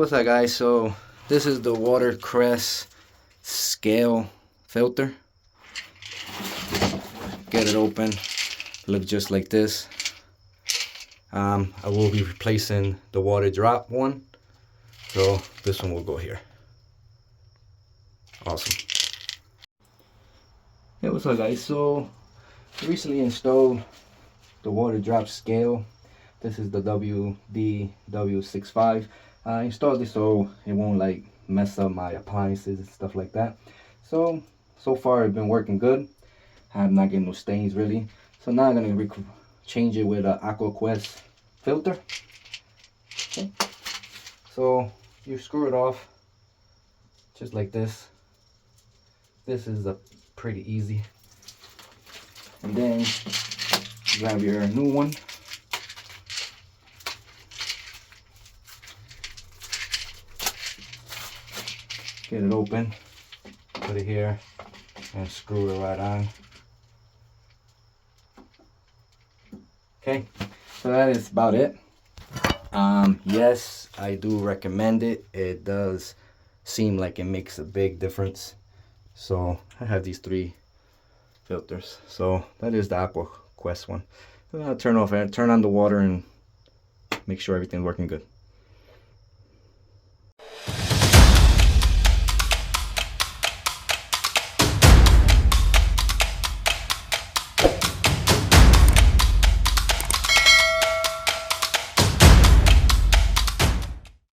what's up guys? So this is the water CREST scale filter. Get it open, look just like this. I will be replacing the water drop one, so this one will go here. Awesome. Hey, what's up guys? So recently installed the water drop scale. This is the WDW65. I installed this so it won't like mess up my appliances and stuff like that. So far it's been working good. I'm not getting no stains really. So now I'm gonna change it with an AQUA filter. Okay. So you screw it off just like this. This is pretty easy. And then grab your new one. Get it open, put it here, and screw it right on. Okay, so that is about it. Yes, I do recommend it. It does seem like it makes a big difference. So I have these 3 filters. So that is the AQUA one. I'm gonna turn on the water and make sure everything's working good.